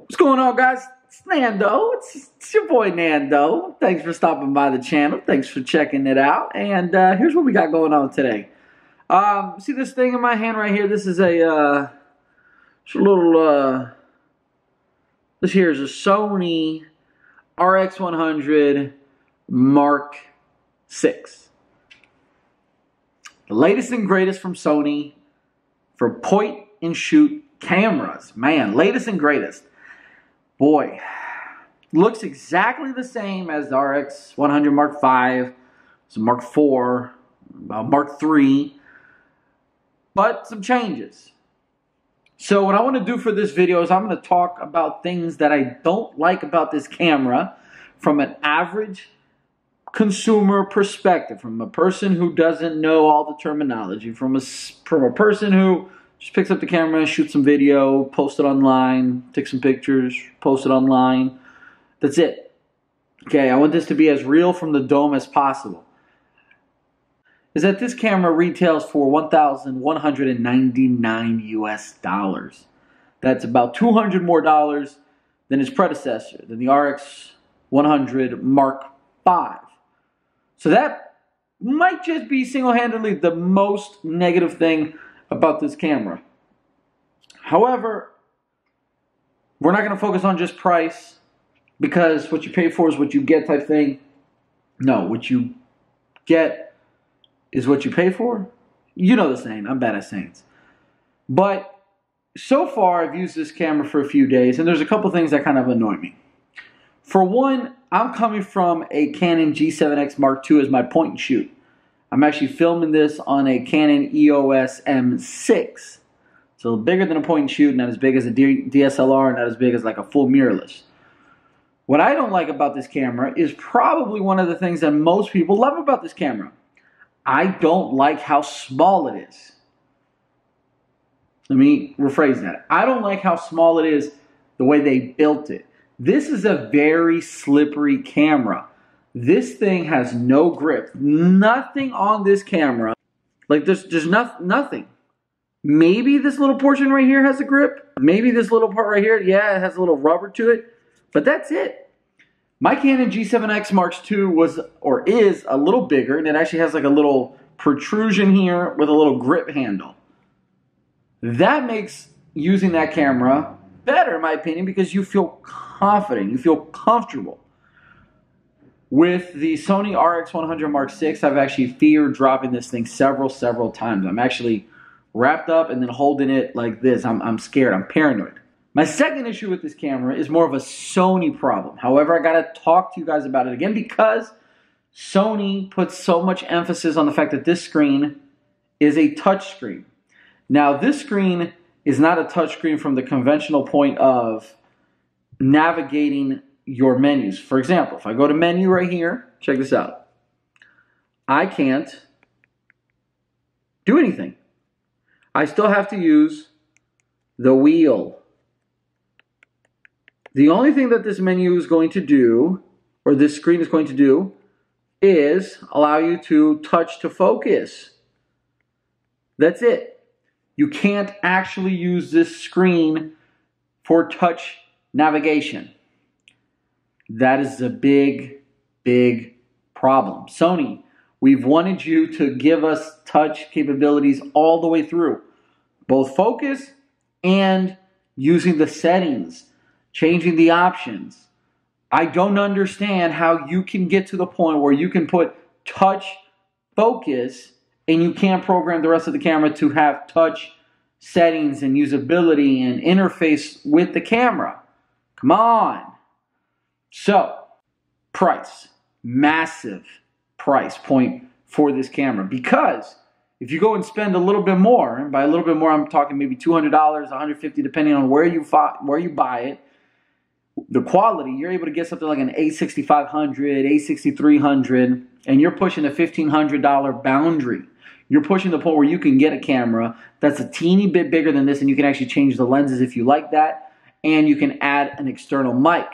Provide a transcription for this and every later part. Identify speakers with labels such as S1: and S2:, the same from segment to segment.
S1: What's going on, guys? It's Nando. It's your boy Nando. Thanks for stopping by the channel. Thanks for checking it out. And here's what we got going on today. See this thing in my hand right here? This is a little. This here is a Sony RX100 Mark VI. The latest and greatest from Sony for point and shoot cameras. Man, latest and greatest. Boy, looks exactly the same as the RX100 Mark V, some Mark IV, Mark III, but some changes. So what I want to do for this video is I'm going to talk about things that I don't like about this camera from an average consumer perspective, from a person who doesn't know all the terminology, from a person who just picks up the camera, shoots some video, post it online, take some pictures, post it online. That's it. Okay, I want this to be as real from the dome as possible. Is that this camera retails for $1,199 US. That's about $200 more than its predecessor, than the RX100 Mark V. So that might just be single-handedly the most negative thing about this camera. However, we're not going to focus on just price, because what you pay for is what you get type thing. No, what you get is what you pay for. You know the saying. I'm bad at sayings. But so far, I've used this camera for a few days, and there's a couple things that kind of annoy me. For one, I'm coming from a Canon G7X Mark II as my point and shoot. I'm actually filming this on a Canon EOS M6. So bigger than a point and shoot, not as big as a DSLR, not as big as like a full mirrorless. What I don't like about this camera is probably one of the things that most people love about this camera. I don't like how small it is. Let me rephrase that. I don't like how small it is the way they built it. This is a very slippery camera. This thing has no grip. Nothing on this camera. Like there's nothing. Maybe this little portion right here has a grip. Maybe this little part right here, yeah, it has a little rubber to it. But that's it. My Canon G7X Mark II is a little bigger, and it actually has like a little protrusion here with a little grip handle. That makes using that camera better, in my opinion, because you feel confident, you feel comfortable. With the Sony RX100 Mark VI, I've actually feared dropping this thing several times. I'm actually wrapped up and then holding it like this. I'm scared. I'm paranoid. My second issue with this camera is more of a Sony problem. However, I got to talk to you guys about it again because Sony puts so much emphasis on the fact that this screen is a touch screen. Now, this screen is not a touch screen from the conventional point of navigating your menus. For example, if I go to menu right here, check this out. I can't do anything. I still have to use the wheel. The only thing that this menu is going to do, or this screen is going to do, is allow you to touch to focus. That's it. You can't actually use this screen for touch navigation. That is a big problem. Sony, we've wanted you to give us touch capabilities all the way through. Both focus and using the settings, changing the options. I don't understand how you can get to the point where you can put touch focus and you can't program the rest of the camera to have touch settings and usability and interface with the camera. Come on. So, price. Massive price point for this camera. Because if you go and spend a little bit more, and by a little bit more I'm talking maybe $200, $150 depending on where you buy it, the quality, you're able to get something like an A6500, A6300, and you're pushing the $1,500 boundary. You're pushing the point where you can get a camera that's a teeny bit bigger than this, and you can actually change the lenses if you like that, and you can add an external mic.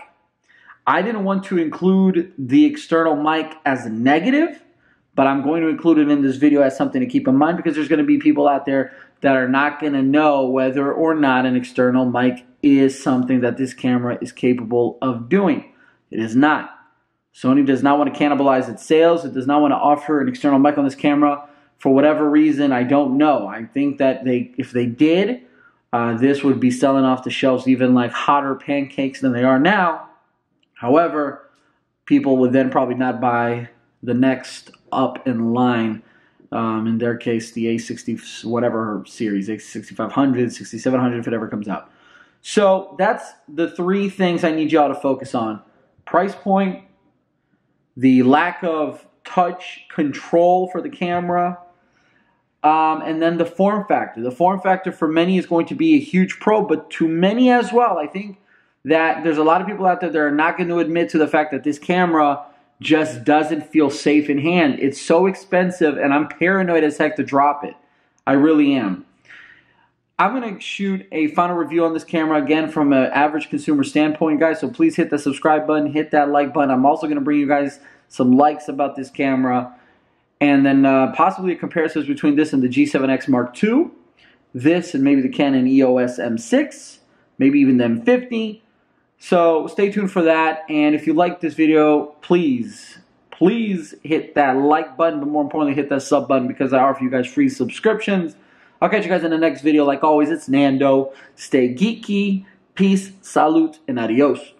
S1: I didn't want to include the external mic as a negative, but I'm going to include it in this video as something to keep in mind because there's going to be people out there that are not going to know whether or not an external mic is something that this camera is capable of doing. It is not. Sony does not want to cannibalize its sales. It does not want to offer an external mic on this camera for whatever reason. I don't know. I think that if they did, this would be selling off the shelves even like hotter pancakes than they are now. However, people would then probably not buy the next up in line. In their case, the A60 whatever series, A6500, 6700, if it ever comes out. So that's the three things I need y'all to focus on. Price point, the lack of touch control for the camera, and then the form factor. The form factor for many is going to be a huge pro, but to many as well, I think that there's a lot of people out there that are not going to admit to the fact that this camera just doesn't feel safe in hand. It's so expensive, and I'm paranoid as heck to drop it. I really am. I'm going to shoot a final review on this camera, again, from an average consumer standpoint, guys, so please hit the subscribe button, hit that like button. I'm also going to bring you guys some likes about this camera, and then possibly a comparison between this and the G7X Mark II, this and maybe the Canon EOS M6, maybe even the M50. So stay tuned for that, and if you like this video, please hit that like button, but more importantly, hit that sub button, because I offer you guys free subscriptions. I'll catch you guys in the next video. Like always, it's Nando. Stay geeky. Peace, salute, and adios.